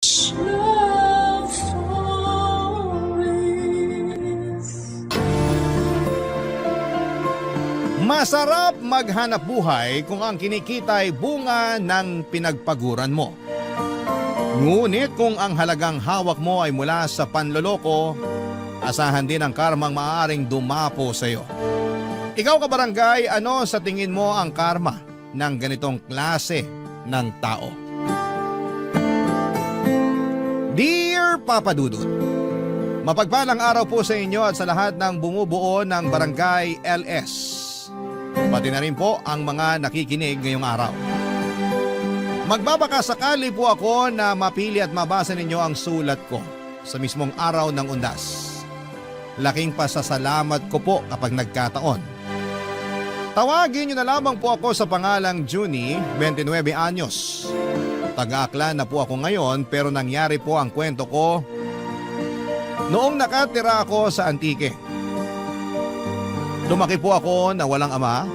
Love stories. Masarap maghanap buhay kung ang kinikita ay bunga ng pinagpaguran mo. Ngunit kung ang halagang hawak mo ay mula sa panloloko, asahan din ang karmang maaaring dumapo sa iyo. Ikaw kabarangay, ano sa tingin mo ang karma ng ganitong klase ng tao? Dear Papa Dudut, mapagpalang araw po sa inyo at sa lahat ng bumubuo ng Barangay LS. Pati na rin po ang mga nakikinig ngayong araw. Magbabakasakali po ako na mapili at mabasa ninyo ang sulat ko sa mismong araw ng undas. Laking pasasalamat ko po kapag nagkataon. Tawagin niyo na lamang po ako sa pangalang Junie, 29 anyos. Taga-Aklan na po ako ngayon pero nangyari po ang kwento ko noong nakatira ako sa Antique. Lumaki po ako na walang ama.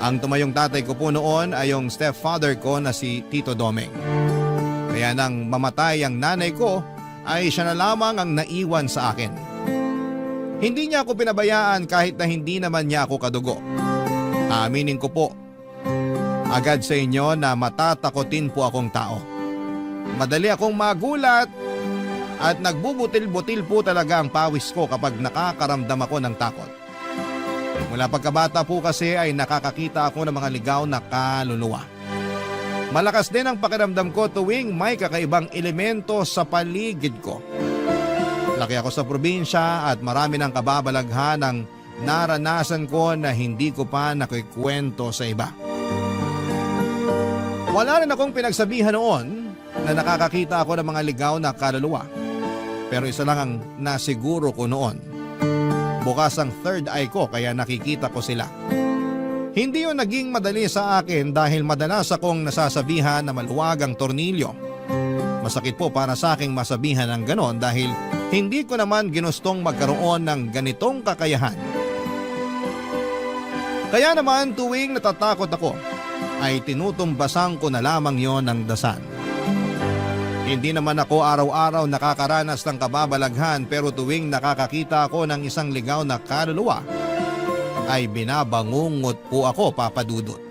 Ang tumayong tatay ko po noon ay yung stepfather ko na si Tito Domeng. Kaya nang mamatay ang nanay ko ay siya na lamang ang naiwan sa akin. Hindi niya ako pinabayaan kahit na hindi naman niya ako kadugo. Aminin ko po agad sa inyo na matatakotin po akong tao. Madali akong magulat at nagbubutil-butil po talaga ang pawis ko kapag nakakaramdam ako ng takot. Mula pagkabata po kasi ay nakakakita ako ng mga ligaw na kaluluwa. Malakas din ang pakiramdam ko tuwing may kakaibang elemento sa paligid ko. Laki ako sa probinsya at marami ng kababalaghan ang naranasan ko na hindi ko pa nakikwento sa iba. Wala rin akong pinagsabihan noon na nakakakita ako ng mga ligaw na kaluluwa. Pero isa lang ang nasiguro ko noon. Bukas ang third eye ko kaya nakikita ko sila. Hindi yun naging madali sa akin dahil madalas akong nasasabihan na maluwag ang tornilyo. Masakit po para sa aking masabihan ng ganon dahil hindi ko naman ginustong magkaroon ng ganitong kakayahan. Kaya naman tuwing natatakot ako, ay tinutumbasan ko na lamang yon ng dasal. Hindi naman ako araw-araw nakakaranas ng kababalaghan pero tuwing nakakakita ako ng isang ligaw na kaluluwa ay binabangungot po ako, Papa Dudut.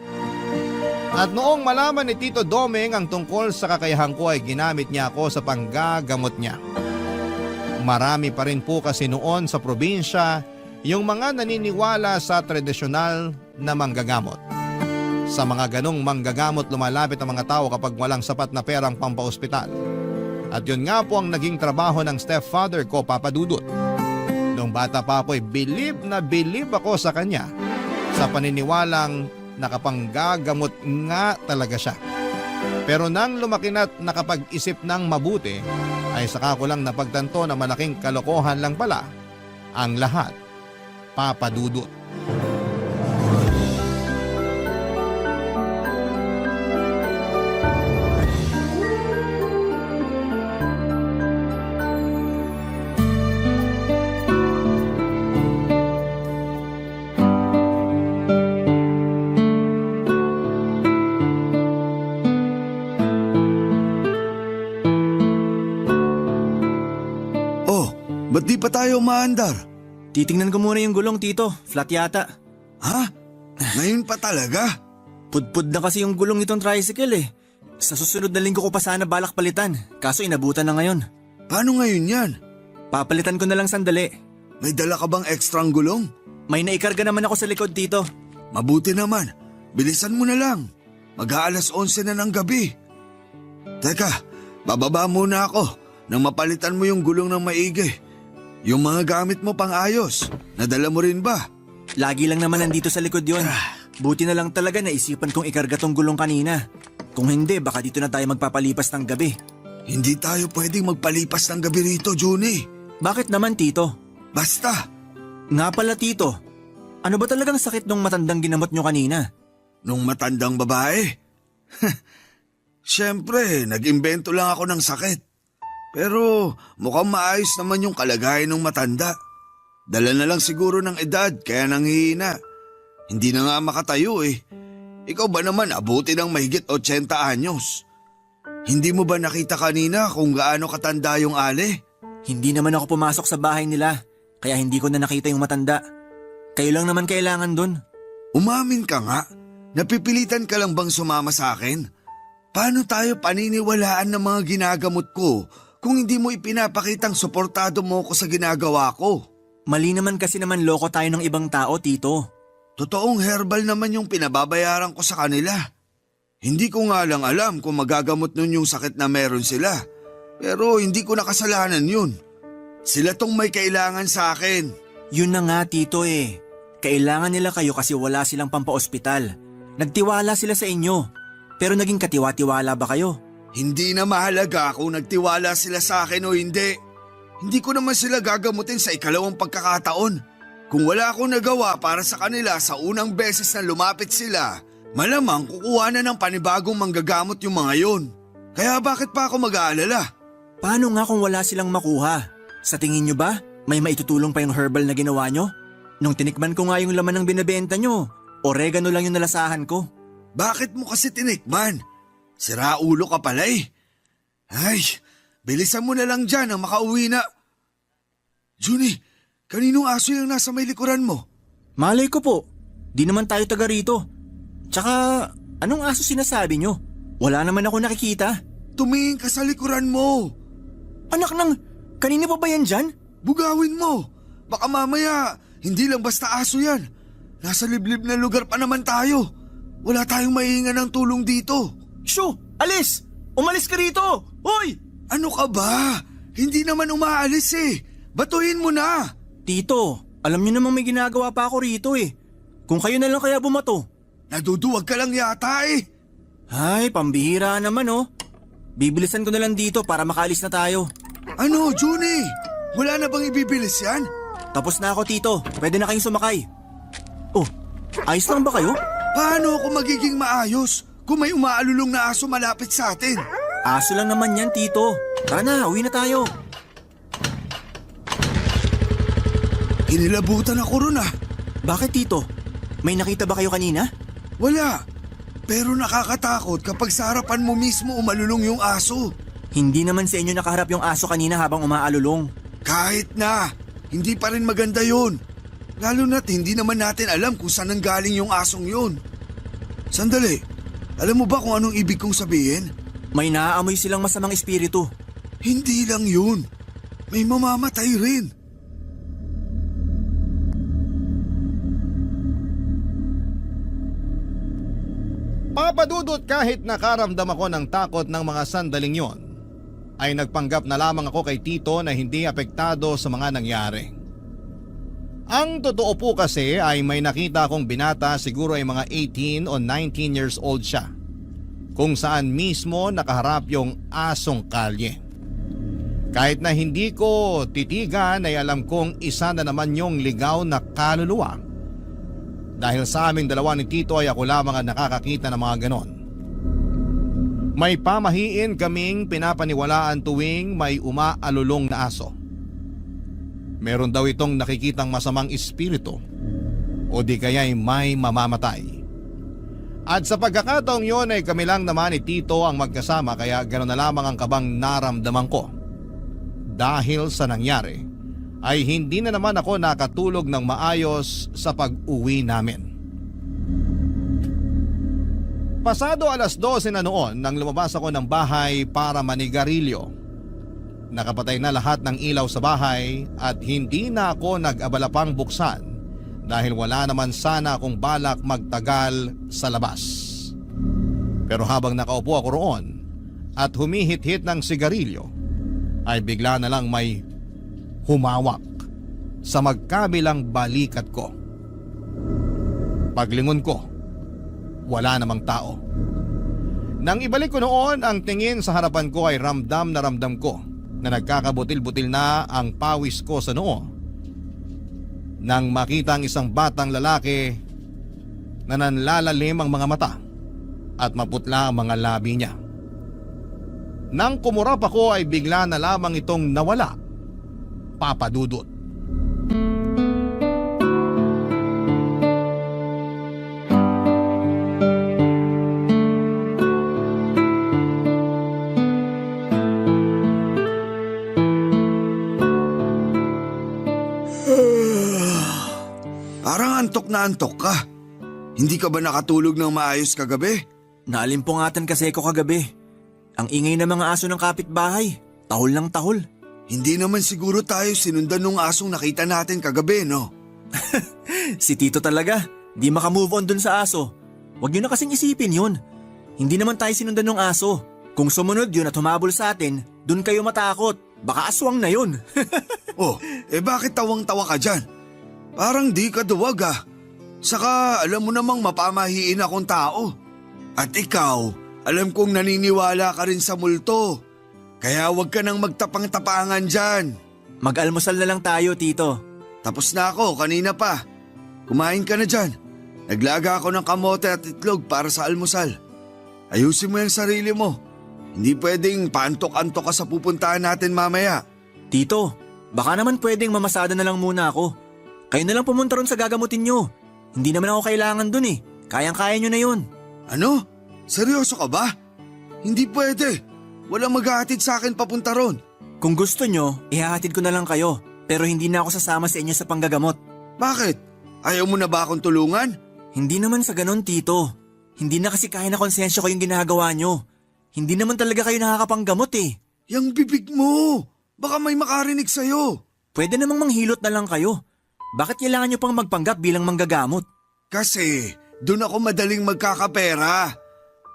At noong malaman ni Tito Domeng ang tungkol sa kakayahan ko ay ginamit niya ako sa panggagamot niya. Marami pa rin po kasi noon sa probinsya yung mga naniniwala sa tradisyonal na manggagamot. Sa mga ganong manggagamot lumalapit ang mga tao kapag walang sapat na perang pampaospital. At yun nga po ang naging trabaho ng stepfather ko, Papa Dudut. Noong bata pa ako'y bilib na bilib ako sa kanya sa paniniwalang nakapanggagamot nga talaga siya. Pero nang lumaki na't nakapag-isip ng mabuti ay saka ko lang napagtanto na malaking kalokohan lang pala ang lahat, Papa Dudut. Ba't di pa tayo maandar? Titingnan ko muna yung gulong, Tito. Flat yata. Ha? Ngayon pa talaga? Pudpud na kasi yung gulong nitong tricycle eh. Sa susunod na linggo ko pa sana balak palitan. Kaso inabutan na ngayon. Paano ngayon yan? Papalitan ko na lang sandali. May dala ka bang ekstrang gulong? May naikarga naman ako sa likod, Tito. Mabuti naman. Bilisan mo na lang. Mag-aalas 11 na ng gabi. Teka, bababa muna ako nang mapalitan mo yung gulong ng maigi. Yung mga gamit mo pang ayos, nadala mo rin ba? Lagi lang naman nandito sa likod yon. Buti na lang talaga naisipan kong ikarga tong gulong kanina. Kung hindi, baka dito na tayo magpapalipas ng gabi. Hindi tayo pwedeng magpalipas ng gabi rito, Junie. Bakit naman, Tito? Basta. Nga pala, Tito. Ano ba talagang sakit nung matandang ginamot nyo kanina? Nung matandang babae? Siyempre, nag-imbento lang ako ng sakit. Pero mukhang maayos naman yung kalagayan ng matanda. Dala na lang siguro ng edad kaya nanghihina. Hindi na nga makatayo eh. Ikaw ba naman abuti ng mahigit 80 anyos? Hindi mo ba nakita kanina kung gaano katanda yung Ale? Hindi naman ako pumasok sa bahay nila, kaya hindi ko na nakita yung matanda. Kayo lang naman kailangan dun. Umamin ka nga. Napipilitan ka lang bang sumama sa akin? Paano tayo paniniwalaan ng mga ginagamot ko kung hindi mo ipinapakitang suportado mo ko sa ginagawa ko? Mali naman kasi naman loko tayo ng ibang tao, Tito. Totoong herbal naman yung pinababayaran ko sa kanila. Hindi ko nga lang alam kung magagamot nun yung sakit na meron sila. Pero hindi ko nakasalanan yun. Sila tong may kailangan sa akin. Yun na nga, Tito eh. Kailangan nila kayo kasi wala silang pampaospital. Nagtiwala sila sa inyo. Pero naging katiwa-tiwala ba kayo? Hindi na mahalaga kung nagtiwala sila sa akin o hindi. Hindi ko naman sila gagamutin sa ikalawang pagkakataon. Kung wala akong nagawa para sa kanila sa unang beses na lumapit sila, malamang kukuha na ng panibagong manggagamot yung mga yun. Kaya bakit pa ako mag-aalala? Paano nga kung wala silang makuha? Sa tingin nyo ba, may maitutulong pa yung herbal na ginawa nyo? Nung tinikman ko nga yung laman ng binibenta nyo, oregano lang yung nalasahan ko. Bakit mo kasi tinikman? Siraulo ka pala eh. Ay, bilisan mo na lang dyan ang makauwi na. Junie, kaninong aso yung nasa may likuran mo? Malay ko po, di naman tayo taga rito. Tsaka, anong aso sinasabi nyo? Wala naman ako nakikita. Tumingin ka sa likuran mo. Anak ng, kanina pa ba yan dyan? Bugawin mo. Baka mamaya, hindi lang basta aso yan. Nasa liblib na lugar pa naman tayo. Wala tayong maihingan ng tulong dito. Shoo! Alis! Umalis ka rito! Hoy! Ano ka ba? Hindi naman umaalis eh. Batuhin mo na. Tito, alam niyo namang may ginagawa pa ako rito eh. Kung kayo na lang kaya bumato. Naduduwag ka lang yata eh. Ay, pambihira naman oh. Bibilisan ko na lang dito para makaalis na tayo. Ano, Junie? Wala na bang ibibilis yan? Tapos na ako, Tito. Pwede na kayong sumakay. Oh, ayos lang ba kayo? Paano ako magiging maayos kung may umaalulong na aso malapit sa atin? Aso lang naman yan, Tito. Tara na, uwi na tayo. Inilabutan ako ron ah. Bakit, Tito? May nakita ba kayo kanina? Wala. Pero nakakatakot kapag sa harapan mo mismo umalulong yung aso. Hindi naman sa inyo nakaharap yung aso kanina habang umaalulong. Kahit na, hindi pa rin maganda yun. Lalo na't hindi naman natin alam kung saan nanggaling yung asong yun. Sandali, alam mo ba kung anong ibig kong sabihin? May naaamoy silang masamang espiritu. Hindi lang yun. May mamamatay rin. Papadudot kahit nakaramdam ako ng takot ng mga sandaling yon, ay nagpanggap na lamang ako kay Tito na hindi apektado sa mga nangyari. Ang totoo po kasi ay may nakita akong binata, siguro ay mga 18 o 19 years old siya, kung saan mismo nakaharap yung asong kalye. Kahit na hindi ko titigan ay alam kong isa na naman yung ligaw na kaluluwa. Dahil sa aming dalawa ni Tito ay ako lamang ang nakakakita ng mga ganon. May pamahiin kaming pinapaniwalaan tuwing may umaalulong na aso. Meron daw itong nakikitang masamang espiritu o di kaya'y may mamamatay. At sa pagkakataong yon ay kami lang naman ni Tito ang magkasama, kaya ganon na lamang ang kabang naramdaman ko. Dahil sa nangyari ay hindi na naman ako nakatulog ng maayos sa pag-uwi namin. Pasado 12:00 na noon nang lumabas ako ng bahay para manigarilyo. Nakapatay na lahat ng ilaw sa bahay at hindi na ako nag-abala pang buksan dahil wala naman sana akong balak magtagal sa labas. Pero habang nakaupo ako roon at humihit-hit ng sigarilyo, ay bigla na lang may humawak sa magkabilang balikat ko. Paglingon ko, wala namang tao. Nang ibalik ko noon ang tingin sa harapan ko ay ramdam na ramdam ko na nagkakabutil-butil na ang pawis ko sa noo. Nang makita ang isang batang lalaki na nanlalalim ang mga mata at maputla ang mga labi niya. Nang kumurap ako ay bigla na lamang itong nawala. Papadudot. inaantok ka? Hindi ka ba nakatulog ng maayos kagabi? Naalimpungatan kasi ako kagabi. Ang ingay ng mga aso ng kapitbahay. Tahol ng tahol. Hindi naman siguro tayo sinundan ng asong nakita natin kagabi, no? Si Tito talaga. Di makamove on dun sa aso. Huwag niyo na kasing isipin yun. Hindi naman tayo sinundan ng aso. Kung sumunod yun at humabol sa atin, dun kayo matakot. Baka aswang na yun. Oh, bakit tawang-tawa ka dyan? Parang di ka duwag ah. Saka alam mo namang mapamahiin akong tao. At ikaw, alam kong naniniwala ka rin sa multo. Kaya huwag ka nang magtapang-tapangan dyan. Mag-almusal na lang tayo, Tito. Tapos na ako, kanina pa. Kumain ka na dyan. Naglaga ako ng kamote at itlog para sa almusal. Ayusin mo yung sarili mo. Hindi pwedeng paantok-antok ka sa pupuntahan natin mamaya. Tito, baka naman pwedeng mamasada na lang muna ako. Kayo na lang pumunta ron sa gagamutin nyo. Hindi naman ako kailangan dun eh. Kayang-kaya nyo na yun. Ano? Seryoso ka ba? Hindi pwede. Walang maghahatid sa akin papunta ron. Kung gusto nyo, ihahatid ko na lang kayo. Pero hindi na ako sasama sa inyo sa panggagamot. Bakit? Ayaw mo na ba akong tulungan? Hindi naman sa ganon, Tito. Hindi na kasi kaya na konsensya ko yung ginagawa nyo. Hindi naman talaga kayo nakakapanggamot eh. Yang bibig mo! Baka may makarinig sa'yo. Pwede namang manghilot na lang kayo. Bakit kailangan nyo pang magpanggap bilang manggagamot? Kasi doon ako madaling magkakapera.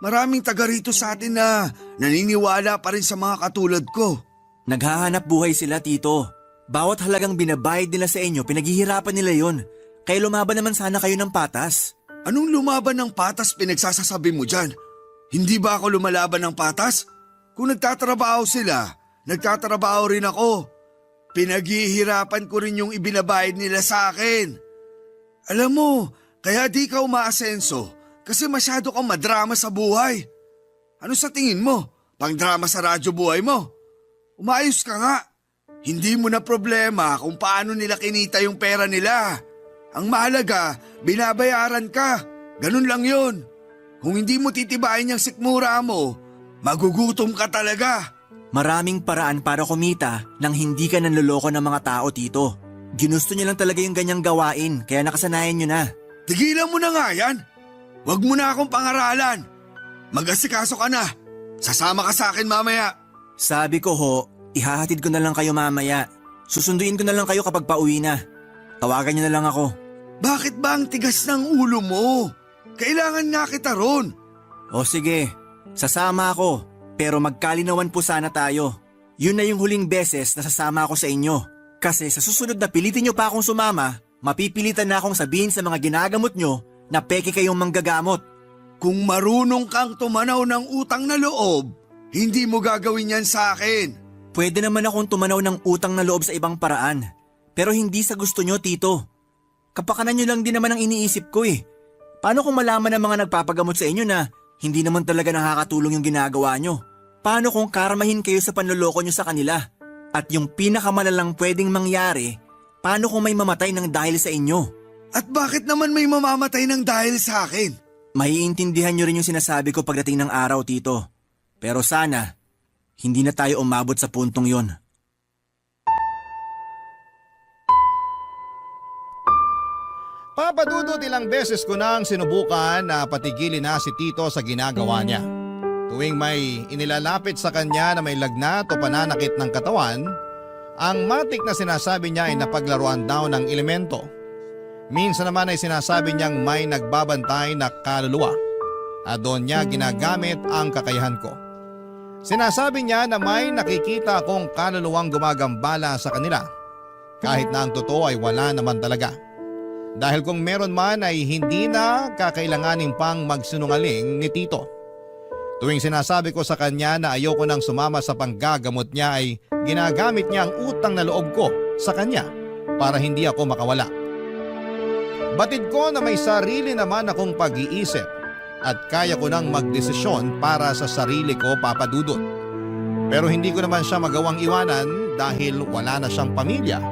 Maraming taga rito sa atin na naniniwala pa rin sa mga katulad ko. Naghahanap buhay sila, Tito. Bawat halagang binabayad nila sa inyo, pinaghihirapan nila yon. Kaya lumaban naman sana kayo ng patas. Anong lumaban ng patas pinagsasasabi mo dyan? Hindi ba ako lumalaban ng patas? Kung nagtatrabaho sila, nagtatrabaho rin ako. Pinaghihirapan ko rin yung ibinabayad nila sa akin. Alam mo, kaya di ka umaasenso kasi masyado kang madrama sa buhay. Ano sa tingin mo? Pang-drama sa radyo buhay mo? Umayos ka nga. Hindi mo na problema kung paano nila kinita yung pera nila. Ang mahalaga, binabayaran ka. Ganun lang yun. Kung hindi mo titibayin yung sikmura mo, magugutom ka talaga. Maraming paraan para kumita nang hindi ka nanloloko ng mga tao, Tito. Ginusto niyo lang talaga yung ganyang gawain, kaya nakasanayan niyo na. Tigilan mo na nga yan. Huwag mo na akong pangaralan. Mag-asikaso ka na. Sasama ka sa akin mamaya. Sabi ko ho, ihahatid ko na lang kayo mamaya. Susunduin ko na lang kayo kapag pauwi na. Tawagan niyo na lang ako. Bakit ba ang tigas ng ulo mo? Kailangan nga kita ron. O sige, sasama ako. Pero magkalinawan po sana tayo. Yun na yung huling beses na sasama ako sa inyo. Kasi sa susunod na pilitin nyo pa akong sumama, mapipilitan na akong sabihin sa mga ginagamot nyo na peke kayong manggagamot. Kung marunong kang tumanaw ng utang na loob, hindi mo gagawin yan sa akin. Pwede naman akong tumanaw ng utang na loob sa ibang paraan. Pero hindi sa gusto nyo, Tito. Kapakanan nyo lang din naman ang iniisip ko eh. Paano kung malaman ng mga nagpapagamot sa inyo na hindi naman talaga nakakatulong yung ginagawa nyo? Paano kung karmahin kayo sa panloloko nyo sa kanila? At yung pinakamalalang pwedeng mangyari, paano kung may mamatay ng dahil sa inyo? At bakit naman may mamamatay ng dahil sa akin? Maiintindihan nyo rin yung sinasabi ko pagdating ng araw, Tito. Pero sana, hindi na tayo umabot sa puntong yon. Papadudot ilang beses ko nang sinubukan na patigilin na si Tito sa ginagawa niya. Tuwing may inilalapit sa kanya na may lagnat o pananakit ng katawan, ang matik na sinasabi niya ay napaglaruan daw ng elemento. Minsan naman ay sinasabi niyang may nagbabantay na kaluluwa at doon niya ginagamit ang kakayahan ko. Sinasabi niya na may nakikita akong kaluluwang gumagambala sa kanila kahit na ang totoo ay wala naman talaga. Dahil kung meron man ay hindi na kakailanganin pang magsinungaling ni Tito. Tuwing sinasabi ko sa kanya na ayoko nang sumama sa panggagamot niya ay ginagamit niya ang utang na loob ko sa kanya para hindi ako makawala. Batid ko na may sarili naman akong pag-iisip at kaya ko nang magdesisyon para sa sarili ko, Papadudot. Pero hindi ko naman siya magawang iwanan dahil wala na siyang pamilya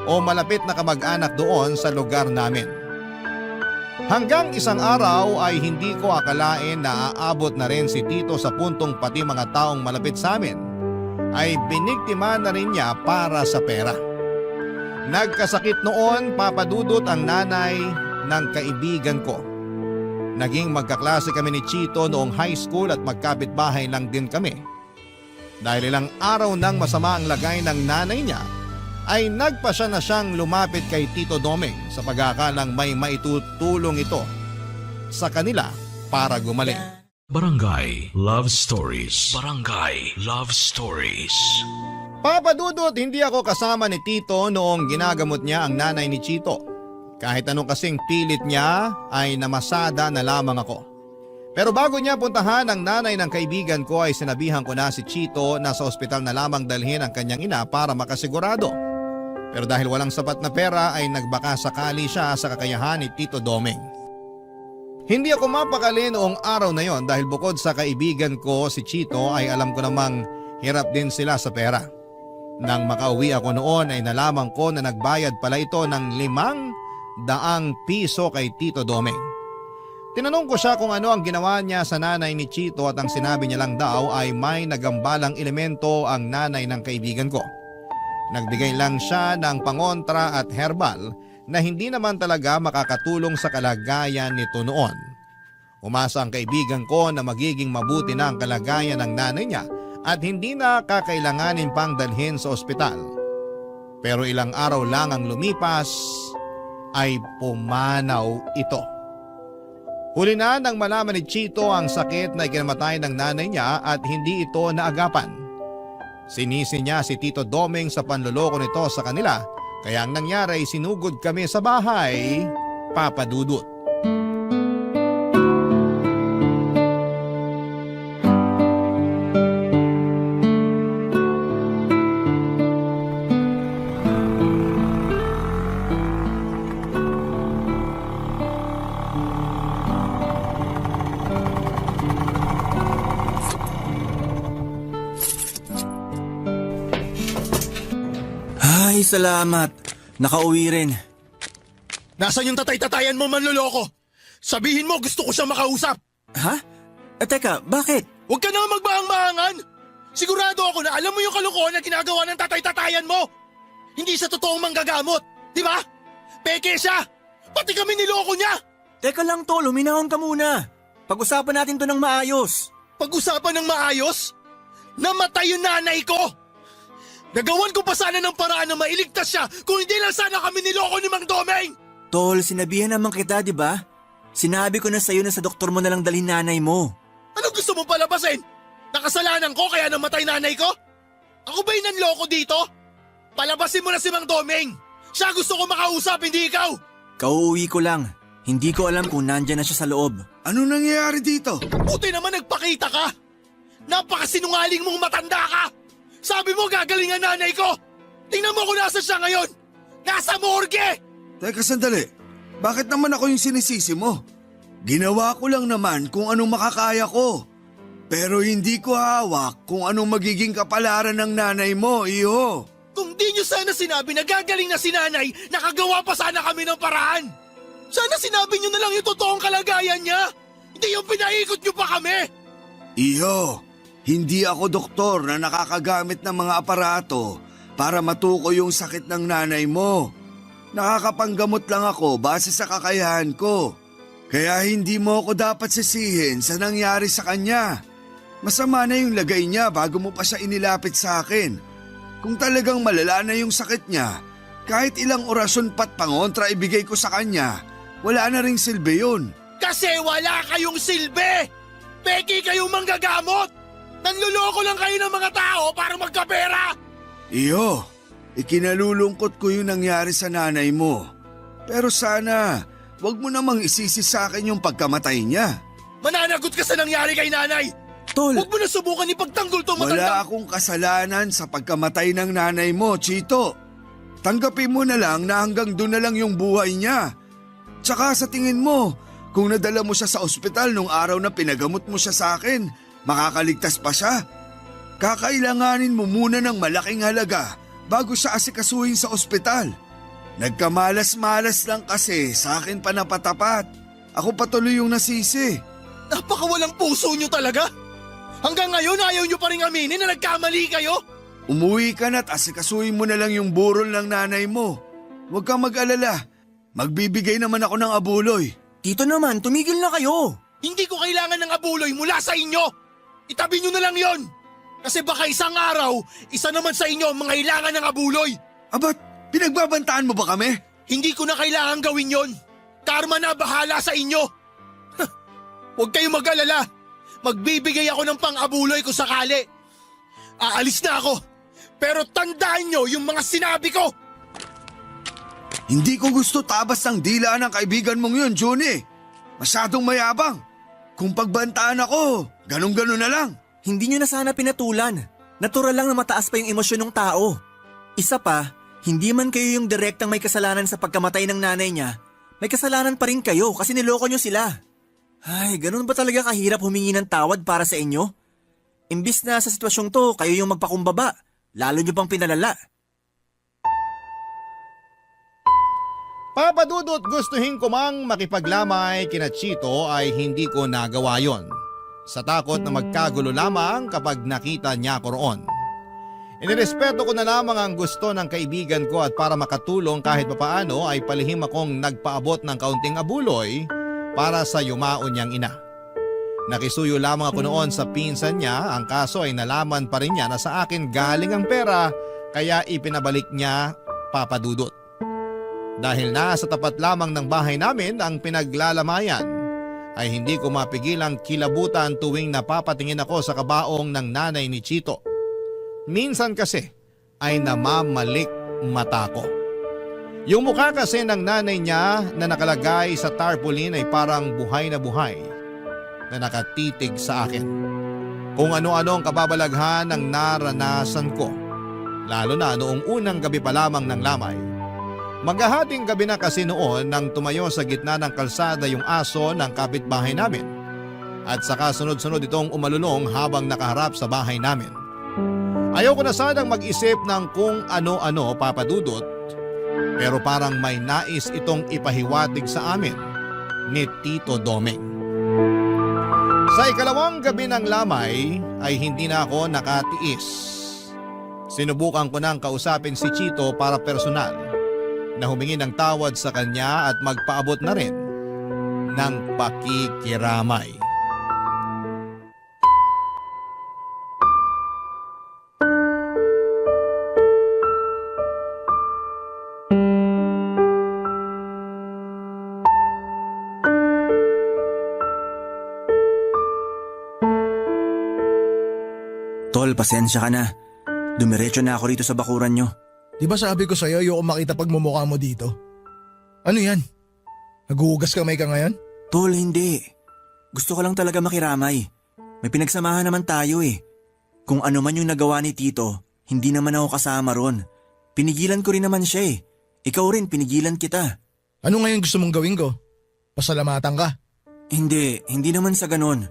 o malapit na kamag-anak doon sa lugar namin. Hanggang isang araw ay hindi ko akalain na aabot na rin si Tito sa puntong pati mga taong malapit sa amin ay biniktima na rin niya para sa pera. Nagkasakit noon, Papadudot, ang nanay ng kaibigan ko. Naging magkaklase kami ni Chito noong high school at magkapitbahay lang din kami. Dahil ilang araw nang masama ang lagay ng nanay niya, ay nagpasya na siyang lumapit kay Tito Domeng sa pag-aakalang may maitutulong ito sa kanila para gumaling. Barangay Love Stories. Barangay Love Stories. Papa Dudut, hindi ako kasama ni Tito noong ginagamot niya ang nanay ni Chito. Kahit anong kasing pilit niya ay namasada na lamang ako. Pero bago niya puntahan ang nanay ng kaibigan ko ay sinabihan ko na si Chito na sa ospital na lamang dalhin ang kanyang ina para makasigurado. Pero dahil walang sapat na pera ay nagbaka sakali siya sa kakayahan ni Tito Domeng. Hindi ako mapakali noong araw na yon dahil bukod sa kaibigan ko si Chito ay alam ko namang hirap din sila sa pera. Nang makauwi ako noon ay nalaman ko na nagbayad pala ito ng 500 piso kay Tito Domeng. Tinanong ko siya kung ano ang ginawa niya sa nanay ni Chito at ang sinabi niya lang daw ay may nagambalang elemento ang nanay ng kaibigan ko. Nagbigay lang siya ng pangontra at herbal na hindi naman talaga makakatulong sa kalagayan nito noon. Umasa ang kaibigan ko na magiging mabuti na ang kalagayan ng nanay niya at hindi na kakailanganin pang dalhin sa ospital. Pero ilang araw lang ang lumipas ay pumanaw ito. Huli na nang malaman ni Chito ang sakit na ikinamatay ng nanay niya at hindi ito naagapan. Sinisi niya si Tito Domeng sa panloloko nito sa kanila, kaya ang nangyari ay sinugod kami sa bahay, Papa Dudut. Ay, salamat. Nakauwi rin. Nasaan yung tatay-tatayan mo, manloloko? Sabihin mo gusto ko siyang makausap. Ha? Teka, bakit? Huwag ka na magbaang-baangan. Sigurado ako na alam mo yung kalokohan na ginagawa ng tatay-tatayan mo. Hindi sa totoong manggagamot, di ba? Peke siya. Pati kami niloko niya. Teka lang tol, huminahon ka muna. Pag-usapan natin to ng maayos. Pag-usapan ng maayos? Namatay yung nanay ko. Nagawan ko pa sana ng paraan na mailigtas siya kung hindi lang sana kami niloko ni Mang Domeng. Tol, sinabihan naman kita, di ba? Sinabi ko na sa'yo na sa doktor mo na lang dalhin nanay mo. Ano gusto mo palabasin? Nakasalanan ko kaya namatay nanay ko? Ako ba yung nanloko dito? Palabasin mo na si Mang Domeng. Siya gusto ko makausap, hindi ikaw. Kauuwi ko lang. Hindi ko alam kung nandyan na siya sa loob. Ano nangyayari dito? Buti naman nagpakita ka. Napakasinungaling mong matanda ka. Sabi mo gagaling ang nanay ko. Tingnan mo kung nasa siya ngayon. Nasa morgue. Teka sandali, bakit naman ako yung sinisisi mo? Ginawa ko lang naman kung anong makakaya ko. Pero hindi ko hawak kung anong magiging kapalaran ng nanay mo, iho. Kung di nyo sana sinabi na gagaling na si nanay, nakagawa pa sana kami ng paraan. Sana sinabi nyo na lang yung totoong kalagayan niya. Hindi yung pinaikot nyo pa kami. Iho, hindi ako doktor na nakakagamit ng mga aparato para matukoy yung sakit ng nanay mo. Nakakapanggamot lang ako base sa kakayahan ko. Kaya hindi mo ako dapat sisihin sa nangyari sa kanya. Masama na yung lagay niya bago mo pa siya inilapit sa akin. Kung talagang malala na yung sakit niya, kahit ilang orasyon pat pangontra ibigay ko sa kanya, wala na ring silbi yun. Kasi wala kayong silbi! Peki kayong manggagamot! Nanluloko lang kayo ng mga tao para magkapera! Iyo, ikinalulungkot ko yung nangyari sa nanay mo. Pero sana, wag mo namang isisi sa akin yung pagkamatay niya. Mananagot ka sa nangyari kay nanay! Tol, Huwag mo na subukan ipagtanggol tong Wala matanda! akong kasalanan sa pagkamatay ng nanay mo, Chito. Tanggapin mo na lang na hanggang doon na lang yung buhay niya. Tsaka sa tingin mo, kung nadala mo siya sa ospital nung araw na pinagamot mo siya sa akin, makakaligtas pa siya. Kakailanganin mo muna ng malaking halaga bago siya asikasuhin sa ospital. Nagkamalas-malas lang kasi sa akin pa napatapat. Ako patuloy yung nasisi. Napakawalang puso nyo talaga! Hanggang ngayon ayaw nyo pa rin aminin na nagkamali kayo? Umuwi ka na't asikasuhin mo na lang yung burol ng nanay mo. Huwag kang mag-alala. Magbibigay naman ako ng abuloy. Tito naman, tumigil na kayo. Hindi ko kailangan ng abuloy mula sa inyo. Itabi nyo na lang yon. Kasi baka isang araw, isa naman sa inyo ang mangailangan ng abuloy. Abat, pinagbabantaan mo ba kami? Hindi ko na kailangan gawin yon. Karma na bahala sa inyo. Huwag kayong mag-alala. Magbibigay ako ng pang-abuloy kung sakali. Aalis na ako. Pero tandaan nyo yung mga sinabi ko. Hindi ko gusto tabas ng dila ng kaibigan mong yun, Johnny. Masyadong mayabang. Kung pagbantaan ako, ganun-ganun na lang. Hindi nyo na sana pinatulan. Natural lang na mataas pa yung emosyon ng tao. Isa pa, hindi man kayo yung direktang may kasalanan sa pagkamatay ng nanay niya, may kasalanan pa rin kayo kasi niloko nyo sila. Ay, ganun ba talaga kahirap humingi ng tawad para sa inyo? Imbis na sa sitwasyong to, kayo yung magpakumbaba. Lalo nyo pang pinalala. Papa Dudut, gustuhin ko mang makipaglamay kina Chito ay hindi ko nagawa yon. Sa takot na magkagulo lamang kapag nakita niya ko roon. Inirespeto ko na lamang ang gusto ng kaibigan ko at para makatulong kahit papaano ay palihim akong nagpaabot ng kaunting abuloy para sa yumao niyang ina. Nakisuyo lamang ako noon sa pinsan niya, ang kaso ay nalaman pa rin niya na sa akin galing ang pera kaya ipinabalik niya, Papa Dudut. Dahil nasa tapat lamang ng bahay namin ang pinaglalamayan, ay hindi ko mapigilang kilabutan tuwing napapatingin ako sa kabaong ng nanay ni Chito. Minsan kasi ay namamalik mata ko. Yung mukha kasi ng nanay niya na nakalagay sa tarpaulin ay parang buhay na nakatitig sa akin. Kung ano-ano ang kababalaghan ng naranasan ko, lalo na noong unang gabi pa lamang ng lamay. Maghahating gabi na kasi noon nang tumayo sa gitna ng kalsada yung aso ng kapitbahay namin at saka sunod-sunod itong umalulong habang nakaharap sa bahay namin. Ayaw ko na sanang mag-isip ng kung ano-ano, Papa Dudut, pero parang may nais itong ipahiwatig sa amin ni Tito Domeng. Sa ikalawang gabi ng lamay ay hindi na ako nakatiis. Sinubukan ko nang kausapin si Chito para personal na humingi ng tawad sa kanya at magpaabot na rin ng pakikiramay. Tol, pasensya ka na. Dumiretso na ako rito sa bakuran nyo. Di ba sabi ko sa'yo ayoko makita pagmumukha mo dito? Ano yan? Naguhugas kamay ka ngayon? Tol, hindi. Gusto ko lang talaga makiramay. May pinagsamahan naman tayo eh. Kung ano man yung nagawa ni Tito, hindi naman ako kasama ron. Pinigilan ko rin naman siya eh. Ikaw rin, pinigilan kita. Ano ngayon gusto mong gawin ko? Pasalamatan ka? Hindi naman sa ganun.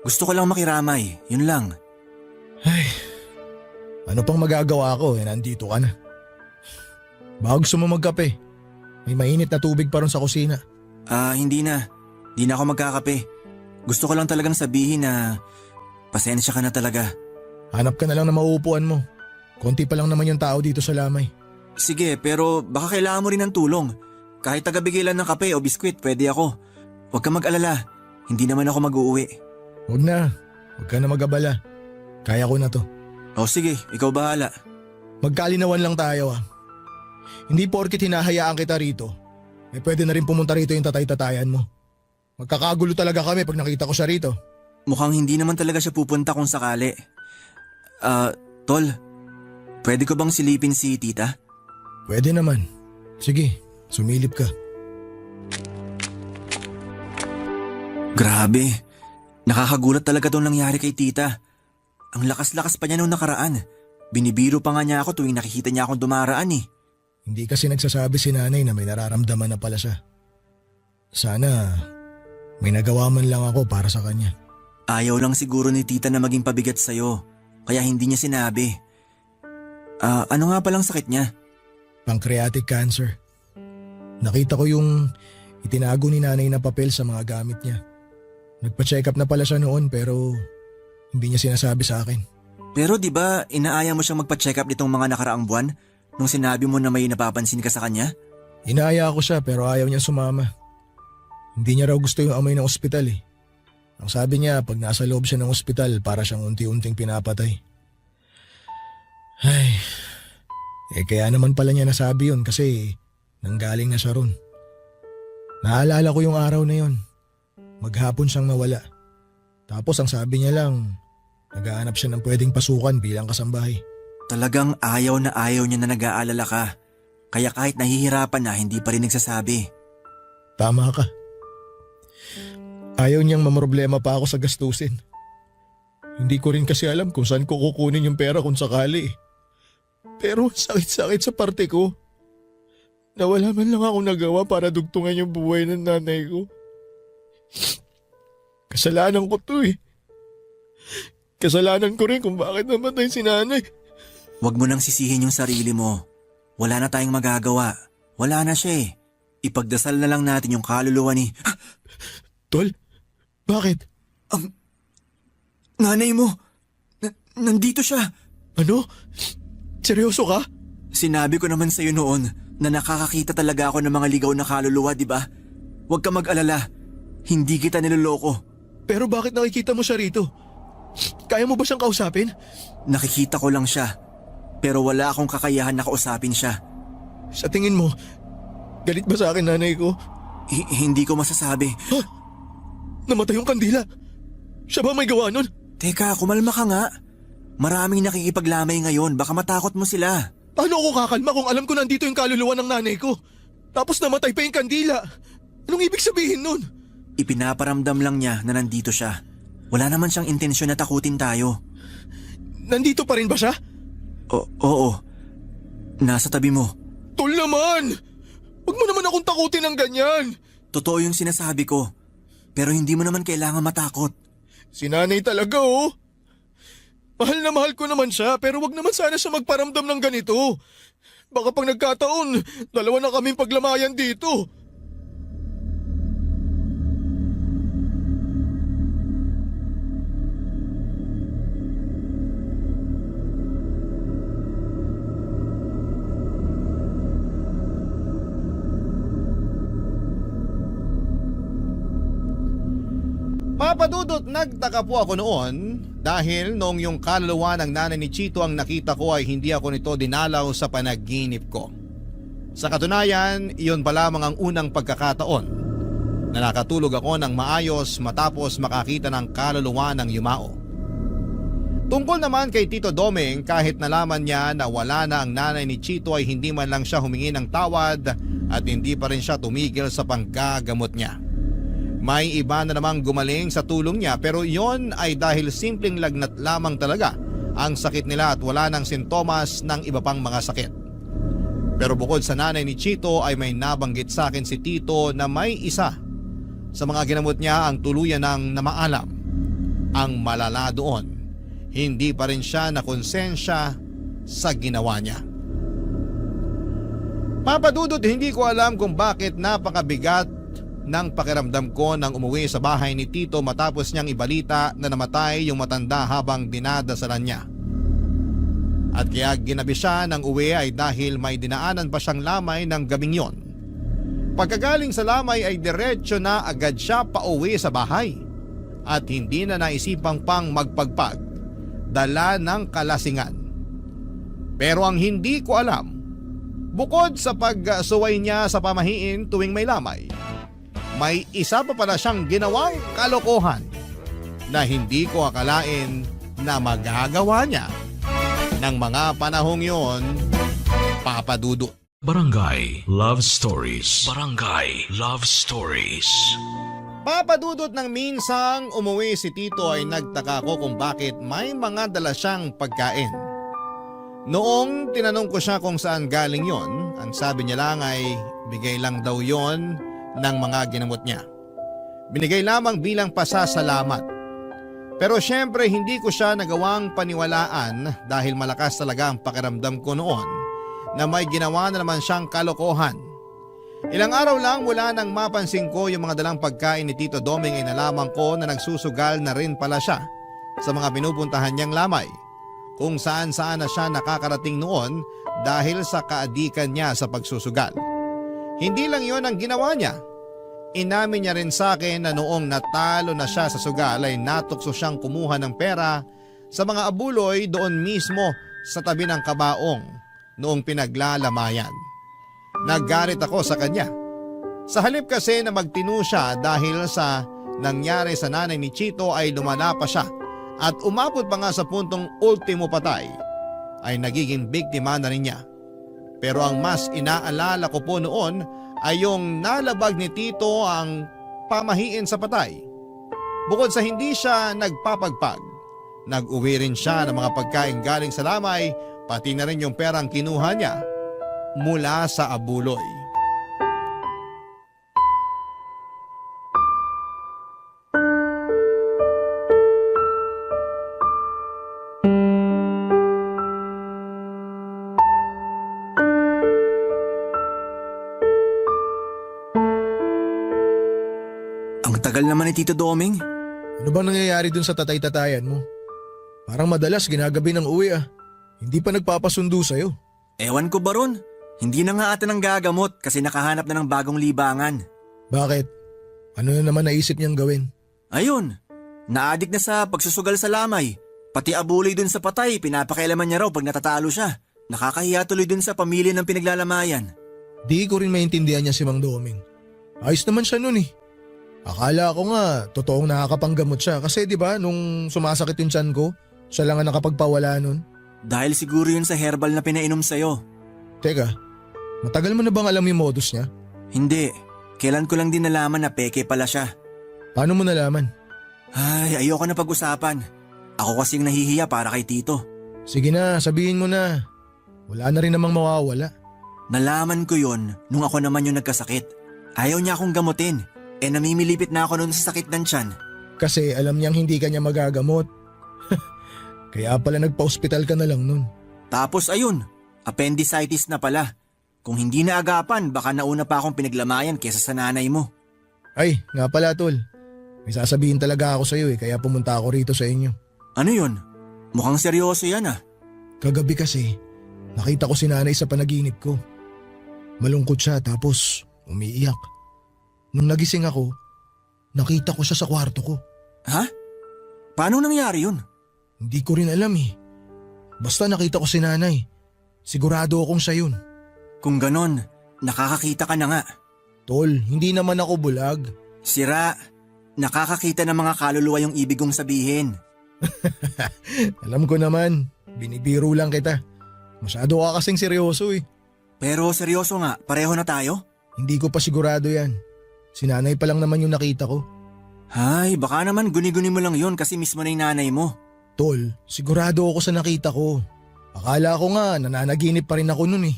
Gusto ko lang makiramay, yun lang. Ay, ano pang magagawa ko nandito ka na. Baka gusto mo magkape. May mainit na tubig pa ron sa kusina. Hindi na. Di na ako magkakape. Gusto ko lang talagang sabihin na pasensya ka na talaga. Hanap ka na lang na mauupuan mo. Konti pa lang naman yung tao dito sa lamay. Sige, pero baka kailangan mo rin ng tulong. Kahit tagabigilan ng kape o biskwit, pwede ako. Huwag ka mag-alala. Hindi naman ako mag-uuwi. Huwag na. Huwag ka na mag-abala. Kaya ko na to. O sige, ikaw bahala. Magkalinawan lang tayo Hindi porkit hinahayaan kita rito, pwede na rin pumunta rito yung tatay-tatayan mo. Magkakagulo talaga kami pag nakita ko siya rito. Mukhang hindi naman talaga siya pupunta kung sakali. Tol, pwede ko bang silipin si tita? Pwede naman. Sige, sumilip ka. Grabe, nakakagulat talaga itong nangyari kay tita. Ang lakas-lakas pa niya nung nakaraan. Binibiro pa nga niya ako tuwing nakikita niya akong dumaraan eh. Hindi kasi nagsasabi si nanay na may nararamdaman na pala siya. Sana may nagawa man lang ako para sa kanya. Ayaw lang siguro ni tita na maging pabigat sa'yo, kaya hindi niya sinabi. Ano nga palang sakit niya? Pancreatic cancer. Nakita ko yung itinago ni nanay na papel sa mga gamit niya. Nagpa-check up na pala siya noon pero hindi niya sinasabi sa akin. Pero di ba inaaya mo siyang magpa-check up nitong mga nakaraang buwan nung sinabi mo na may napapansin ka sa kanya? Inaaya ko siya pero ayaw niya sumama. Hindi niya raw gusto yung amoy ng ospital eh. Ang sabi niya pag nasa loob siya ng ospital para siyang unti-unting pinapatay. Ay, kaya naman pala niya nasabi yun kasi nanggaling na siya ron. Naalala ko yung araw na yun. Maghapon siyang nawala. Tapos ang sabi niya lang, naghahanap siya ng pwedeng pasukan bilang kasambahay. Talagang ayaw niya na nag-aalala ka. Kaya kahit nahihirapan na, hindi pa rin nagsasabi. Tama ka. Ayaw niyang mamroblema pa ako sa gastusin. Hindi ko rin kasi alam kung saan ko kukunin yung pera kung sakali. Pero sakit-sakit sa parte ko. Nawala man lang akong nagawa para dugtungan yung buhay ng nanay ko. Kasalanan ko to eh. Kasalanan ko rin kung bakit namatay si nanay. Huwag mo nang sisihin yung sarili mo. Wala na tayong magagawa. Wala na siya eh. Ipagdasal na lang natin yung kaluluwa ni... Tol, bakit? Nanay mo, nandito siya. Ano? Seryoso ka? Sinabi ko naman sa'yo noon na nakakakita talaga ako ng mga ligaw na kaluluwa, di ba? Huwag ka mag-alala. Hindi kita niloloko. Pero bakit nakikita mo siya rito? Kaya mo ba siyang kausapin? Nakikita ko lang siya. Pero wala akong kakayahan na kausapin siya. Sa tingin mo, galit ba sa akin nanay ko? Hindi ko masasabi. Ha? Namatay yung kandila. Siya ba may gawa nun? Teka, kumalma ka nga. Maraming nakikipaglamay ngayon. Baka matakot mo sila. Paano ako kakalma kung alam ko nandito yung kaluluwa ng nanay ko? Tapos namatay pa yung kandila. Anong ibig sabihin nun? Ipinaparamdam lang niya na nandito siya. Wala naman siyang intensyon na takutin tayo. Nandito pa rin ba siya? Oo. Nasa tabi mo. Tol naman! Huwag mo naman akong takutin ng ganyan. Totoo yung sinasabi ko. Pero hindi mo naman kailangan matakot. Si nanay talaga oh. Mahal na mahal ko naman siya pero wag naman sana siya magparamdam ng ganito. Baka pag nagkataon, dalawa na kaming paglamayan dito. Papadudot, nagtaka po ako noon dahil noong yung kaluluwa ng nanay ni Chito ang nakita ko ay hindi ako nito dinalaw sa panaginip ko. Sa katunayan, iyon pa lamang ang unang pagkakataon na nakatulog ako ng maayos matapos makakita ng kaluluwa ng yumao. Tungkol naman kay Tito Doming, kahit nalaman niya na wala na ang nanay ni Chito ay hindi man lang siya humingi ng tawad at hindi pa rin siya tumigil sa panggagamot niya. May iba na namang gumaling sa tulong niya pero yon ay dahil simpleng lagnat lamang talaga ang sakit nila at wala ng sintomas ng iba pang mga sakit. Pero bukod sa nanay ni Chito ay may nabanggit sa akin si Tito na may isa sa mga ginamot niya ang tuluyan ng namaalam. Ang malala doon, hindi pa rin siya nakonsensya sa ginawa niya. Papadudot, hindi ko alam kung bakit napakabigat ng pakiramdam ko nang umuwi sa bahay ni Tito matapos niyang ibalita na namatay yung matanda habang dinadasalan niya. At kaya ginabi siya ng uwi ay dahil may dinaanan pa siyang lamay ng gabing yon. Pagkagaling sa lamay ay diretsyo na agad siya pauwi sa bahay at hindi na naisipang pang magpagpag, dala ng kalasingan. Pero ang hindi ko alam, bukod sa pagsuway niya sa pamahiin tuwing may lamay, may isa pa pala siyang ginawang kalokohan na hindi ko akalain na magagawa niya ng mga panahong yon, Papadudot. Barangay Love Stories. Barangay Love Stories. Papadudot, ng minsang umuwi si Tito ay nagtaka ko kung bakit may mga dala siyang pagkain. Noong tinanong ko siya kung saan galing yon, ang sabi niya lang ay bigay lang daw yon ng mga ginamot niya. Binigay lamang bilang pasasalamat. Pero syempre hindi ko siya nagawang paniwalaan dahil malakas talaga ang pakiramdam ko noon na may ginawa na naman siyang kalokohan. Ilang araw lang mula nang mapansin ko yung mga dalang pagkain ni Tito Doming ay nalaman ko na nagsusugal na rin pala siya sa mga pinupuntahan niyang lamay, kung saan na siya nakakarating noon dahil sa kaadikan niya sa pagsusugal. Hindi lang yon ang ginawa niya. Inamin niya rin sa akin na noong natalo na siya sa sugal ay natukso siyang kumuha ng pera sa mga abuloy doon mismo sa tabi ng kabaong noong pinaglalamayan. Naggalit ako sa kanya. Sa halip kasi na magtino siya dahil sa nangyari sa nanay ni Chito ay lumala pa siya at umabot pa nga sa puntong ultimo patay ay nagiging biktima na rin niya. Pero ang mas inaalala ko po noon ay yung nalabag ni Tito ang pamahiin sa patay. Bukod sa hindi siya nagpapagpag, nag-uwi rin siya ng mga pagkain galing sa lamay pati na rin yung perang kinuha niya mula sa abuloy. Ang tagal naman ni Tito Doming. Ano bang nangyayari dun sa tatay-tatayan mo? Parang madalas ginagabi ng uwi ah. Hindi pa nagpapasundo sa'yo. Ewan ko ba ron? Hindi na nga ata ng gagamot kasi nakahanap na ng bagong libangan. Bakit? Ano na naman naisip niyang gawin? Ayun, naadik na sa pagsusugal sa lamay. Pati abuloy dun sa patay, pinapakailaman niya raw pag natatalo siya. Nakakahiya tuloy dun sa pamilya ng pinaglalamayan. Di ko rin maintindihan niya si Mang Doming. Ayos naman siya nun eh. Akala ko nga, totoong nakakapanggamot siya kasi di ba nung sumasakit yung tiyan ko, siya lang ang nakapagpawala nun. Dahil siguro yun sa herbal na pinainom sa'yo. Teka, matagal mo na bang alam yung modus niya? Hindi, kailan ko lang din nalaman na peke pala siya. Paano mo nalaman? Ay, ayoko na pag-usapan. Ako kasing nahihiya para kay Tito. Sige na, sabihin mo na. Wala na rin namang mawawala. Nalaman ko yon nung ako naman yung nagkasakit. Ayaw niya akong gamutin. Namimilipit na ako noon sa sakit ng tiyan. Kasi alam niyang hindi ka niya magagamot. Kaya pala nagpa-hospital ka na lang nun. Tapos ayun, appendicitis na pala. Kung hindi na agapan, baka nauna pa akong pinaglamayan kesa sa nanay mo. Ay, nga pala tol. May sasabihin talaga ako sa iyo kaya pumunta ako rito sa inyo. Ano yun? Mukhang seryoso yan ah. Kagabi kasi, nakita ko si nanay sa panaginip ko. Malungkot siya tapos umiiyak. Nung nagising ako, nakita ko siya sa kwarto ko. Ha? Paano nangyari yun? Hindi ko rin alam eh. Basta nakita ko si nanay. Sigurado akong siya yun. Kung ganon, nakakakita ka na nga. Tol, hindi naman ako bulag. Sira, nakakakita ng mga kaluluwa yung ibig kong sabihin. Alam ko naman, binibiro lang kita. Masyado ka kasing seryoso eh. Pero seryoso nga, pareho na tayo? Hindi ko pa sigurado yan. Si nanay pa lang naman yung nakita ko. Ay, baka naman guni-guni mo lang yun kasi mismo na yung nanay mo. Tol, sigurado ako sa nakita ko. Akala ko nga nananaginip pa rin ako nun eh.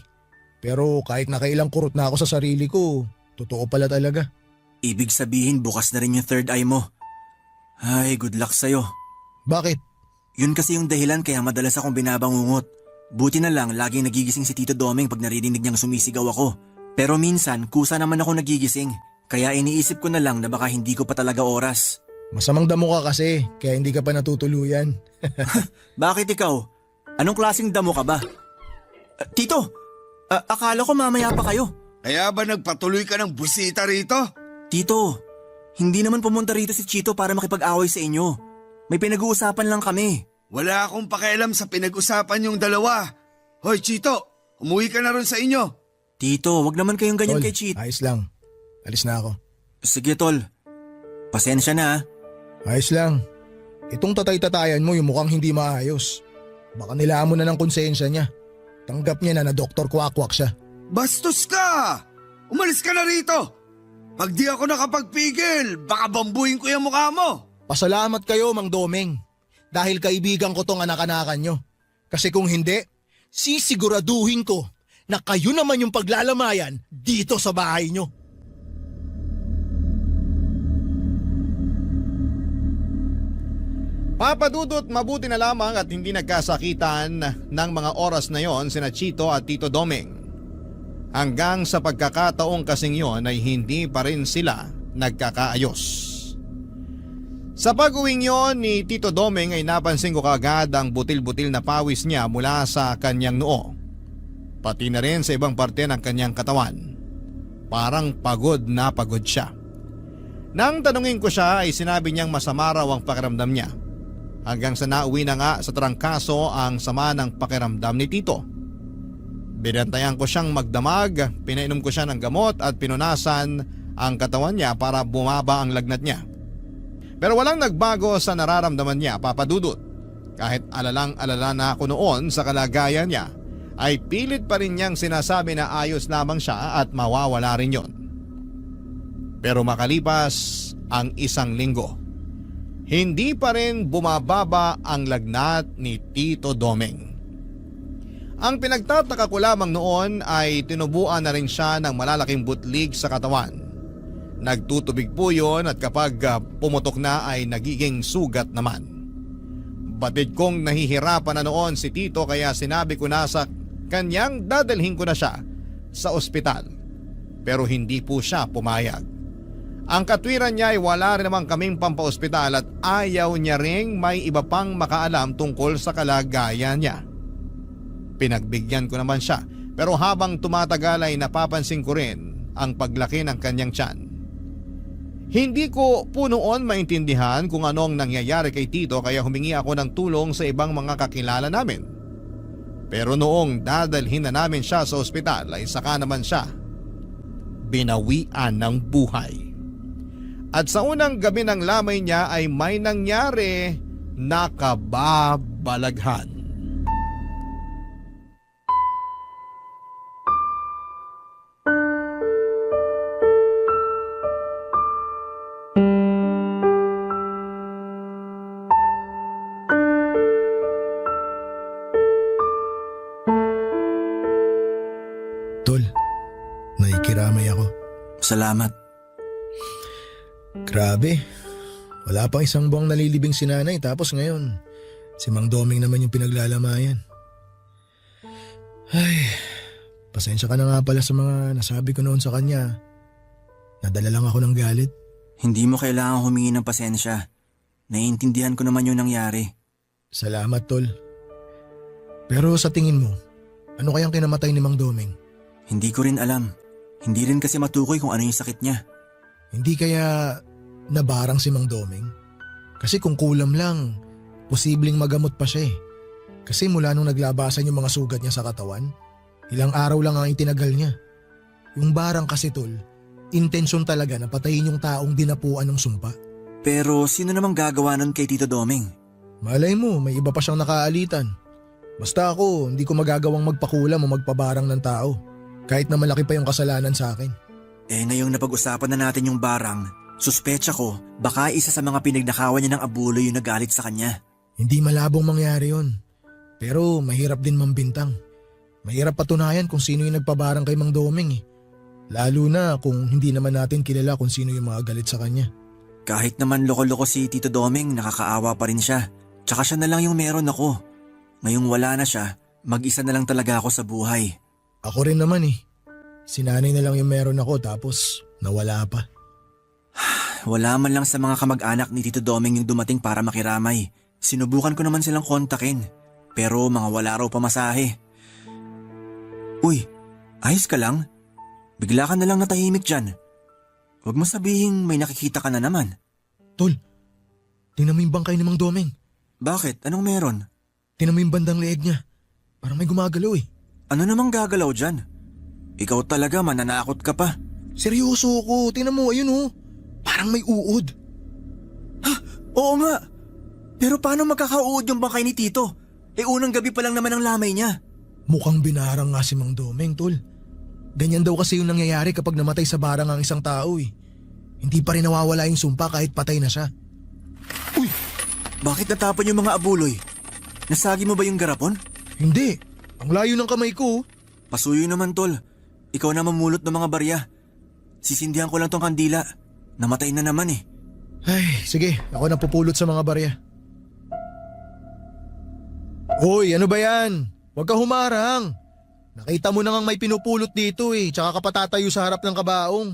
Pero kahit nakailang kurot na ako sa sarili ko, totoo pala talaga. Ibig sabihin bukas na rin yung third eye mo. Ay, good luck sa'yo. Bakit? Yun kasi yung dahilan kaya madalas akong binabangungot. Buti na lang laging nagigising si Tito Doming pag naririnig niyang sumisigaw ako. Pero minsan kusa naman ako nagigising. Kaya iniisip ko na lang na baka hindi ko pa talaga oras. Masamang damo ka kasi, kaya hindi ka pa natutuluyan. Bakit ikaw? Anong klaseng damo ka ba? Tito, akala ko mamaya pa kayo. Kaya ba nagpatuloy ka ng busita rito? Tito, hindi naman pumunta rito si Chito para makipag-away sa inyo. May pinag-uusapan lang kami. Wala akong pakialam sa pinag-usapan yung dalawa. Hoy Chito, umuwi ka na ron sa inyo. Tito, wag naman kayong ganyan Tol, kay Chito. ayos lang. Alis na ako. Sige tol, pasensya na. Ayos lang. Itong tatay-tatayan mo yung mukhang hindi maayos. Baka nilaan mo na ng konsensya niya. Tanggap niya na Dr. Kwakwak siya. Bastos ka! Umalis ka na rito! Pag di ako nakapagpigil, baka bambuhin ko yung mukha mo! Pasalamat kayo, Mang Doming. Dahil kaibigan ko tong anak-anakan nyo. Kasi kung hindi, sisiguraduhin ko na kayo naman yung paglalamayan dito sa bahay nyo. Papadudot, mabuti na lamang at hindi nagkasakitan ng mga oras na yon sina Chito at Tito Doming. Hanggang sa pagkakataong kasing yon ay hindi pa rin sila nagkakaayos. Sa pag-uwing yon ni Tito Doming ay napansin ko kaagad ang butil-butil na pawis niya mula sa kanyang noo. Pati na rin sa ibang parte ng kanyang katawan. Parang pagod na pagod siya. Nang tanungin ko siya ay sinabi niyang masama raw ang pakiramdam niya. Hanggang sa nauwi na nga sa trangkaso ang sama ng pakiramdam ni Tito. Binantayan ko siyang magdamag, pinainom ko siya ng gamot at pinunasan ang katawan niya para bumaba ang lagnat niya. Pero walang nagbago sa nararamdaman niya, Papa Dudut. Kahit alalang-alala na ako noon sa kalagayan niya, ay pilit pa rin niyang sinasabi na ayos lamang siya at mawawala rin yon. Pero makalipas ang 1 linggo, hindi pa rin bumababa ang lagnat ni Tito Doming. Ang pinagtataka ko lamang noon ay tinubuan na rin siya ng malalaking butlig sa katawan. Nagtutubig po yun at kapag pumutok na ay nagiging sugat naman. Batid kong nahihirapan na noon si Tito kaya sinabi ko na sa kanyang dadalhin ko na siya sa ospital. Pero hindi po siya pumayag. Ang katwiran niya ay wala rin naman kaming pampaospital at ayaw niya ring may iba pang makaalam tungkol sa kalagayan niya. Pinagbigyan ko naman siya pero habang tumatagal ay napapansin ko rin ang paglaki ng kanyang tiyan. Hindi ko po noon maintindihan kung anong nangyayari kay Tito kaya humingi ako ng tulong sa ibang mga kakilala namin. Pero noong dadalhin na namin siya sa ospital ay saka naman siya binawian ng buhay. At sa unang gabi ng lamay niya ay may nangyari na kababalaghan. Tol, naikiramay ako. Salamat. Grabe, wala pang 1 buwang nalilibing si nanay tapos ngayon, si Mang Doming naman yung pinaglalamayan. Ay, pasensya ka na nga pala sa mga nasabi ko noon sa kanya. Nadala lang ako ng galit. Hindi mo kailangan humingi ng pasensya. Naiintindihan ko naman yung nangyari. Salamat, Tol. Pero sa tingin mo, ano kayang kinamatay ni Mang Doming? Hindi ko rin alam. Hindi rin kasi matukoy kung ano yung sakit niya. Hindi kaya nabarang si Mang Doming? Kasi kung kulam lang, posibleng magamot pa siya eh. Kasi mula nung naglabasan yung mga sugat niya sa katawan, ilang araw lang ang itinagal niya. Yung barang kasi, Tol, intensyon talaga na patayin yung taong dinapuan ng sumpa. Pero sino namang gagawa nun kay Tito Doming? Malay mo, may iba pa siyang nakaalitan. Basta ako, hindi ko magagawang magpakulam o magpabarang ng tao. Kahit na malaki pa yung kasalanan sa akin. Ngayong napag-usapan na natin yung barang, suspecha ko baka isa sa mga pinagnakawan niya ng abuloy yung nagalit sa kanya. Hindi malabong mangyari yon. Pero mahirap din mambintang. Mahirap patunayan kung sino yung nagpabarang kay Mang Doming eh. Lalo na kung hindi naman natin kilala kung sino yung mga galit sa kanya. Kahit naman loko-loko si Tito Doming, nakakaawa pa rin siya. Tsaka siya na lang yung meron ako. Ngayong wala na siya, mag-isa na lang talaga ako sa buhay. Ako rin naman eh. Si nanay na lang yung meron ako tapos nawala pa. Wala man lang sa mga kamag-anak ni Tito Doming yung dumating para makiramay. Sinubukan ko naman silang kontakin. Pero mga wala raw pamasahe. Uy, ayos ka lang? Bigla ka na lang natahimik dyan. Huwag mo sabihin may nakikita ka na naman. Tol, tingnan mo yung bangkay ni Mang Doming. Bakit? Anong meron? Tingnan mo yung bandang leeg niya. Parang may gumagalaw eh. Ano namang gagalaw dyan? Ikaw talaga mananakot ka pa. Seryoso ko, tingnan mo, ayun oh. Parang may uod. Ha? Oo nga. Pero paano magkakauod yung bangkay ni Tito? Unang gabi pa lang naman ang lamay niya. Mukhang binarang nga si Mang Doming, Tol. Ganyan daw kasi yung nangyayari kapag namatay sa barang ang isang tao eh. Hindi pa rin nawawala yung sumpa kahit patay na siya. Uy! Bakit natapon yung mga abuloy? Nasagi mo ba yung garapon? Hindi. Ang layo ng kamay ko. Pasuyo naman, Tol. Ikaw na mamulot ng mga barya. Sisindihan ko lang tong kandila. Namatay na naman eh. Ay, sige. Ako na pupulot sa mga barya. Hoy, ano ba yan? Huwag ka humarang. Nakita mo na ngang may pinupulot dito eh. Tsaka ka patatayo sa harap ng kabaong.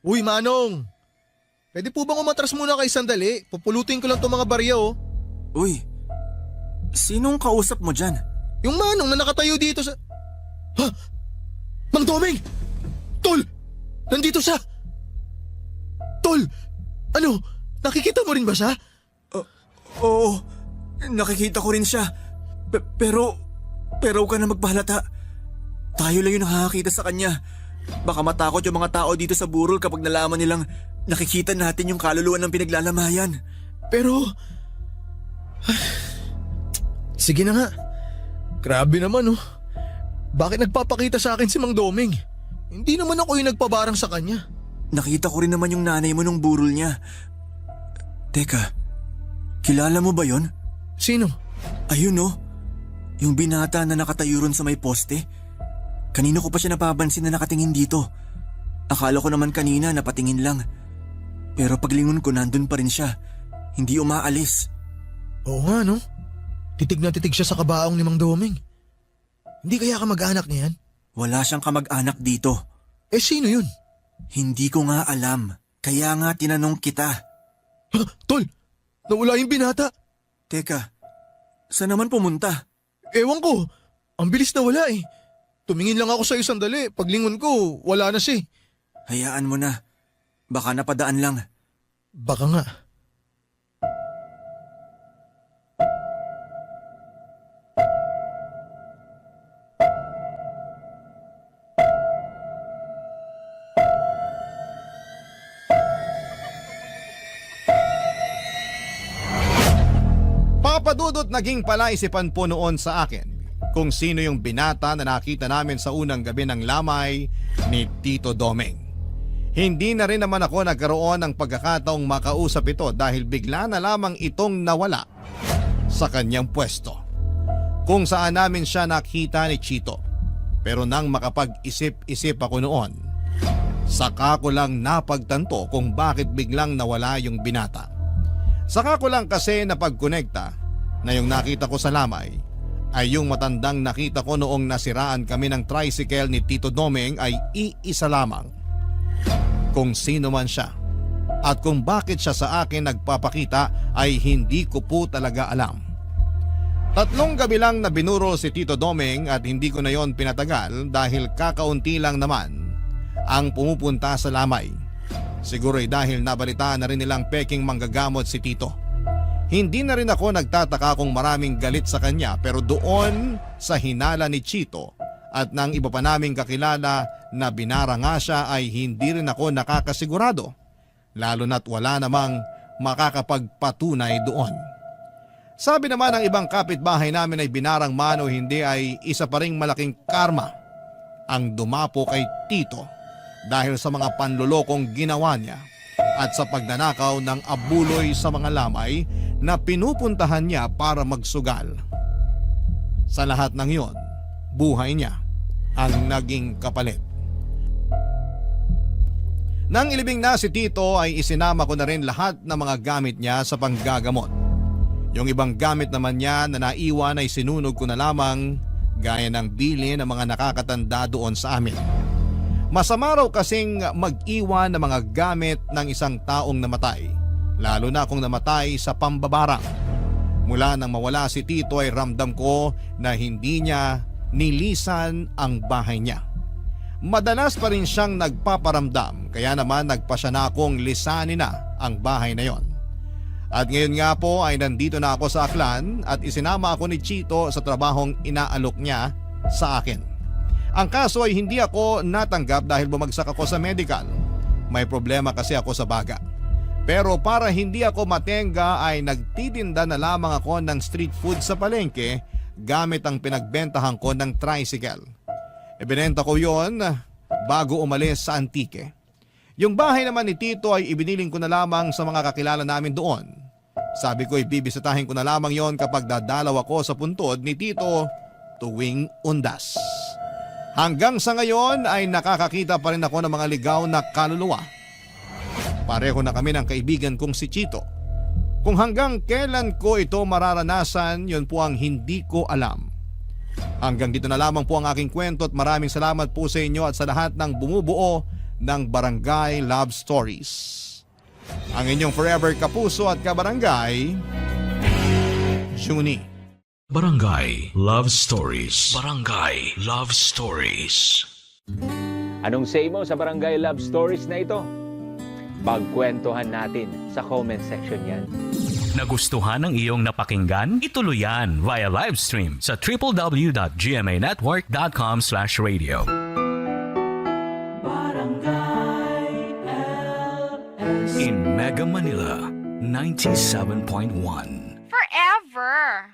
Uy, Manong. Pwede po bang umatras muna kay sandali? Pupulutin ko lang tong mga barya oh. Uy, sinong kausap mo dyan? Yung Manong na nakatayo dito sa... Ha? Mang Doming! Tol! Nandito siya! Tol! Ano? Nakikita mo rin ba siya? Oo, nakikita ko rin siya. Pero huwag ka na magpahalata. Tayo lang yung nakakakita sa kanya. Baka matakot yung mga tao dito sa burol kapag nalaman nilang nakikita natin yung kaluluwa ng pinaglalamayan. Pero... Sige na nga. Grabe naman oh. Bakit nagpapakita sa akin si Mang Doming? Hindi naman ako yung nagpabarang sa kanya. Nakita ko rin naman yung nanay mo nung burol niya. Teka, kilala mo ba yon? Sino? Ayun oh, yung binata na nakatayo ron sa may poste. Kanino ko pa siya napapansin na nakatingin dito. Akala ko naman kanina napatingin lang. Pero paglingon ko nandun pa rin siya. Hindi umaalis. Oo nga no. Titig na titig siya sa kabaong ni Mang Doming. Hindi kaya kamag-anak niya yan? Wala siyang kamag-anak dito. Eh sino yun? Hindi ko nga alam. Kaya nga tinanong kita. Ha, tol! Nawala yung binata. Teka, saan naman pumunta? Ewan ko. Ang bilis na wala eh. Tumingin lang ako sa isang sandali. Paglingon ko, wala na siya. Hayaan mo na. Baka napadaan lang. Baka nga. Papadudot naging palaisipan po noon sa akin kung sino yung binata na nakita namin sa unang gabi ng lamay ni Tito Doming. Hindi na rin naman ako nagkaroon ng pagkakataong makausap ito dahil bigla na lamang itong nawala sa kanyang pwesto. Kung saan namin siya nakita ni Chito. Pero nang makapag-isip-isip ako noon, saka ko lang napagtanto kung bakit biglang nawala yung binata. Saka ko lang kasi napagkonekta na yung nakita ko sa lamay ay yung matandang nakita ko noong nasiraan kami ng tricycle ni Tito Doming ay iisa lamang. Kung sino man siya at kung bakit siya sa akin nagpapakita ay hindi ko po talaga alam. 3 gabi lang na binurol si Tito Doming at hindi ko na yon pinatagal dahil kakaunti lang naman ang pumupunta sa lamay. Siguro ay dahil nabalitaan na rin nilang peking manggagamot si Tito. Hindi na rin ako nagtataka kung maraming galit sa kanya pero doon sa hinala ni Chito at ng iba pa naming kakilala na binara nga siya ay hindi rin ako nakakasigurado. Lalo na't wala namang makakapagpatunay doon. Sabi naman ng ibang kapitbahay namin ay binarang man o hindi ay isa pa ring malaking karma ang dumapo kay Tito dahil sa mga panlulokong ginawa niya at sa pagnanakaw ng abuloy sa mga lamay na pinupuntahan niya para magsugal. Sa lahat ng iyon, buhay niya ang naging kapalit. Nang ilibing na si Tito ay isinama ko na rin lahat ng mga gamit niya sa panggagamot. Yung ibang gamit naman niya na naiwan ay sinunog ko na lamang gaya ng bili ng mga nakakatanda doon sa amin. Masama raw kasing mag-iwan ng mga gamit ng isang taong namatay, lalo na kung namatay sa pambabarang. Mula nang mawala si Tito ay ramdam ko na hindi niya nilisan ang bahay niya. Madalas pa rin siyang nagpaparamdam kaya naman nagpasya na akong lisanin na ang bahay na yon. At ngayon nga po ay nandito na ako sa Aklan at isinama ako ni Chito sa trabahong inaalok niya sa akin. Ang kaso ay hindi ako natanggap dahil bumagsak ako sa medical. May problema kasi ako sa baga. Pero para hindi ako matenga ay nagtitinda na lamang ako ng street food sa palengke gamit ang pinagbentahan ko ng tricycle. Ibinenta ko yon bago umalis sa Antique. Yung bahay naman ni Tito ay ibiniling ko na lamang sa mga kakilala namin doon. Sabi ko ibibisitahin ko na lamang yon kapag dadalaw ako sa puntod ni Tito tuwing undas. Hanggang sa ngayon ay nakakakita pa rin ako ng mga ligaw na kaluluwa. Pareho na kami ng kaibigan kong si Chito. Kung hanggang kailan ko ito mararanasan, yun po ang hindi ko alam. Hanggang dito na lamang po ang aking kwento at maraming salamat po sa inyo at sa lahat ng bumubuo ng Barangay Love Stories. Ang inyong forever kapuso at kabarangay, Junie. Barangay Love Stories. Barangay Love Stories. Anong say mo sa Barangay Love Stories na ito? Pagkwentuhan natin sa comment section yan. Nagustuhan ng iyong napakinggan? Ituloy yan via live stream sa www.gmanetwork.com/radio. In Mega Manila, 97.1. Forever.